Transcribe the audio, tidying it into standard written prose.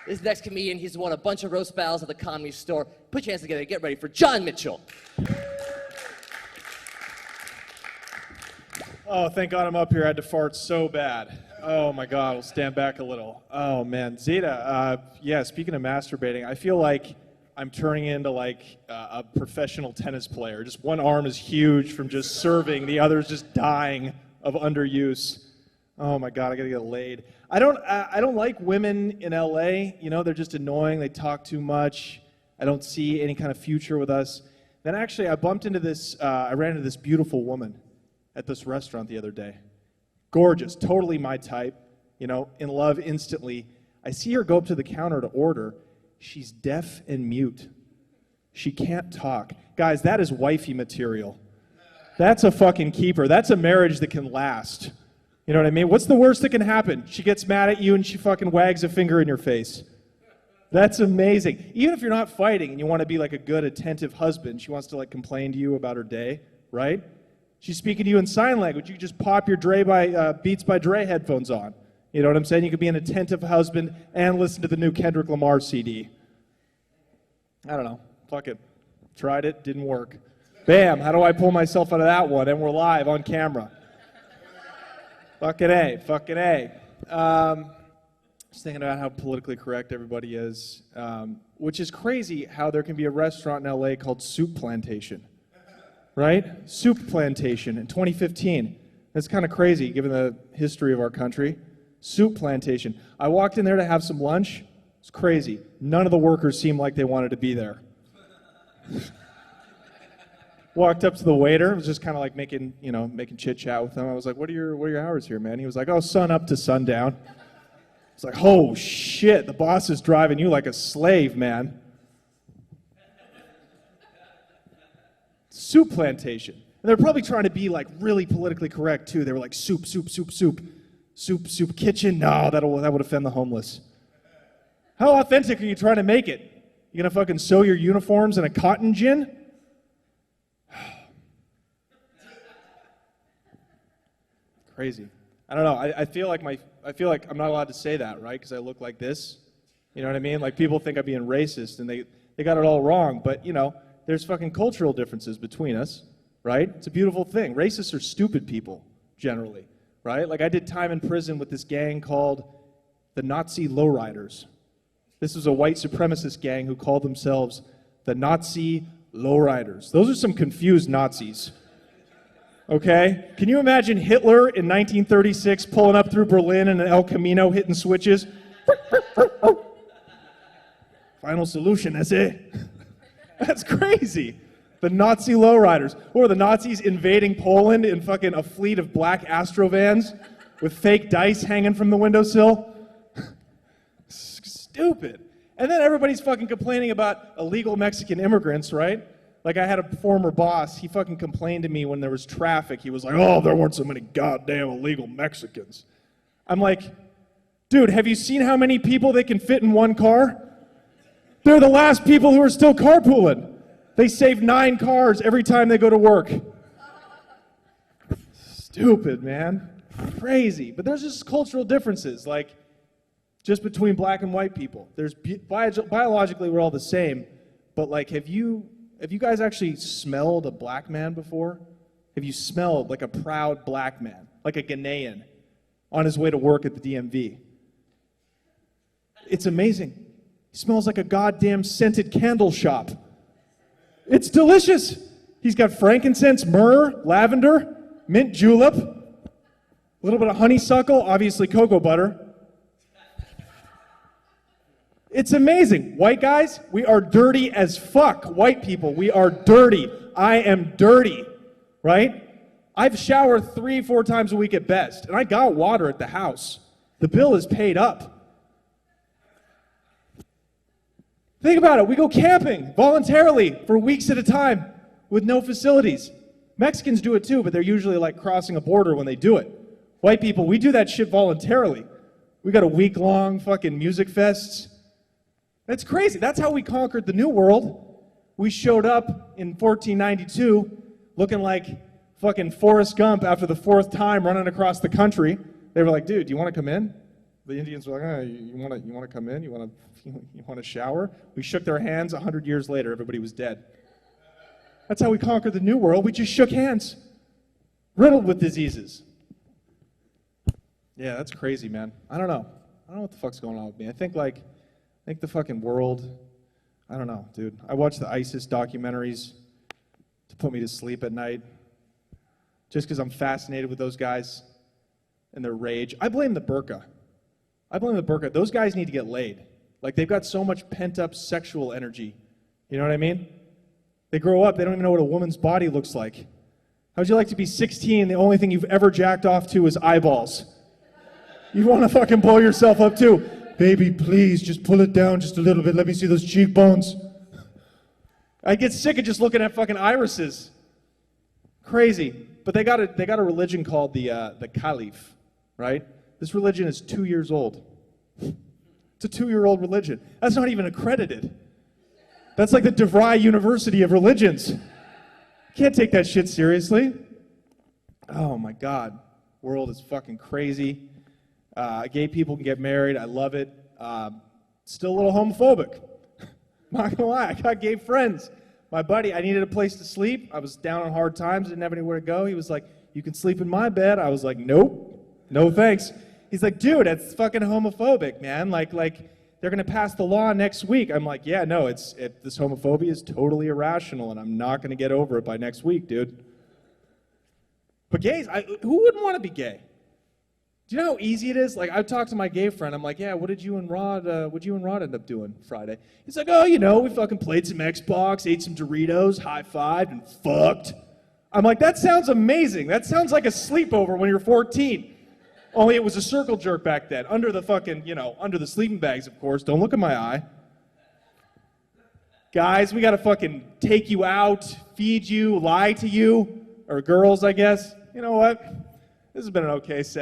This next comedian, he's won a bunch of roast battles at the Comedy Store. Put your hands together, get ready for John Mitchell. Oh, thank God I'm up here. I had to fart so bad. Oh my God, I'll stand back a little. Oh man, Zeta, yeah, speaking of masturbating, I feel like I'm turning into like a professional tennis player. Just one arm is huge from just serving, the other is just dying of underuse. Oh my God, I gotta get laid. I don't like women in LA, you know, they're just annoying, they talk too much. I don't see any kind of future with us. Then actually I bumped into this, I ran into this beautiful woman at this restaurant the other day. Gorgeous, totally my type, you know, in love instantly. I see her go up to the counter to order. She's deaf and mute. She can't talk. Guys, that is wifey material. That's a fucking keeper. That's a marriage that can last. You know what I mean? What's the worst that can happen? She gets mad at you and she fucking wags a finger in your face. That's amazing. Even if you're not fighting and you want to be like a good, attentive husband, she wants to like complain to you about her day, right? She's speaking to you in sign language. You can just pop your Beats by Dre headphones on. You know what I'm saying? You could be an attentive husband and listen to the new Kendrick Lamar CD. I don't know. Fuck it. Tried it. Didn't work. Bam. How do I pull myself out of that one? And we're live on camera. Fucking A. Fucking A. Just thinking about how politically correct everybody is, which is crazy how there can be a restaurant in LA called Soup Plantation. Right? Soup Plantation in 2015. That's kind of crazy given the history of our country. Soup Plantation. I walked in there to have some lunch. It's crazy. None of the workers seemed like they wanted to be there. Walked up to the waiter, was just kind of like making chit chat with him. I was like, what are your hours here, man? He was like, oh, sun up to sundown. It's like, oh shit, the boss is driving you like a slave, man. Soup Plantation. And they're probably trying to be like really politically correct too. They were like soup, soup, soup, soup. Soup, soup kitchen? No, that would offend the homeless. How authentic are you trying to make it? You gonna fucking sew your uniforms in a cotton gin? Crazy. I don't know. I feel like I'm not allowed to say that, right? Because I look like this. You know what I mean? Like people think I'm being racist, and they got it all wrong. But you know, there's fucking cultural differences between us, right? It's a beautiful thing. Racists are stupid people, generally, right? Like I did time in prison with this gang called the Nazi Lowriders. This was a white supremacist gang who called themselves the Nazi Lowriders. Those are some confused Nazis. Okay? Can you imagine Hitler in 1936 pulling up through Berlin in an El Camino hitting switches? Final solution, that's it. That's crazy. The Nazi lowriders. Or the Nazis invading Poland in fucking a fleet of black Astrovans with fake dice hanging from the windowsill. Stupid. And then everybody's fucking complaining about illegal Mexican immigrants, right? Like I had a former boss, he fucking complained to me when there was traffic. He was like, oh, there weren't so many goddamn illegal Mexicans. I'm like, dude, have you seen how many people they can fit in one car? They're the last people who are still carpooling. They save 9 cars every time they go to work. Stupid, man. Crazy. But there's just cultural differences, like just between black and white people. There's biologically we're all the same, but like have you guys actually smelled a black man before? Have you smelled like a proud black man, like a Ghanaian on his way to work at the DMV? It's amazing. He smells like a goddamn scented candle shop. It's delicious. He's got frankincense, myrrh, lavender, mint julep, a little bit of honeysuckle, obviously cocoa butter. It's amazing. White guys, we are dirty as fuck. White people, we are dirty. I am dirty, right? I've showered 3-4 times a week at best, and I got water at the house. The bill is paid up. Think about it. We go camping voluntarily for weeks at a time with no facilities. Mexicans do it too, but they're usually like crossing a border when they do it. White people, we do that shit voluntarily. We got a week-long fucking music fests. That's crazy. That's how we conquered the New World. We showed up in 1492 looking like fucking Forrest Gump after the 4th time running across the country. They were like, dude, do you want to come in? The Indians were like, you want to come in? You want to shower? We shook their hands. 100 years later, everybody was dead. That's how we conquered the New World. We just shook hands, riddled with diseases. Yeah, that's crazy, man. I don't know what the fuck's going on with me. I think the fucking world. I don't know, dude. I watch the ISIS documentaries to put me to sleep at night, just because I'm fascinated with those guys and their rage. I blame the burqa. Those guys need to get laid. Like, they've got so much pent-up sexual energy. You know what I mean? They grow up, they don't even know what a woman's body looks like. How would you like to be 16 and the only thing you've ever jacked off to is eyeballs? You want to fucking blow yourself up too. Baby, please, just pull it down just a little bit. Let me see those cheekbones. I get sick of just looking at fucking irises. Crazy. But they got a religion called the Caliph, right? This religion is 2 years old. It's a 2-year-old religion. That's not even accredited. That's like the DeVry University of religions. Can't take that shit seriously. Oh my God. World is fucking crazy. Gay people can get married. I love it. Still a little homophobic. Not gonna lie. I got gay friends. My buddy, I needed a place to sleep. I was down on hard times, didn't have anywhere to go. He was like, you can sleep in my bed. I was like, nope. No thanks. He's like, dude, that's fucking homophobic, man. Like they're gonna pass the law next week. I'm like, yeah, no, this homophobia is totally irrational, and I'm not gonna get over it by next week, dude. But gays, who wouldn't want to be gay? Do you know how easy it is? Like, I talked to my gay friend. I'm like, yeah, what'd you and Rod end up doing Friday? He's like, oh, we fucking played some Xbox, ate some Doritos, high-fived, and fucked. I'm like, that sounds amazing. That sounds like a sleepover when you're 14. Only it was a circle jerk back then. Under the fucking, under the sleeping bags, of course. Don't look in my eye. Guys, we gotta fucking take you out, feed you, lie to you. Or girls, I guess. You know what? This has been an okay segment.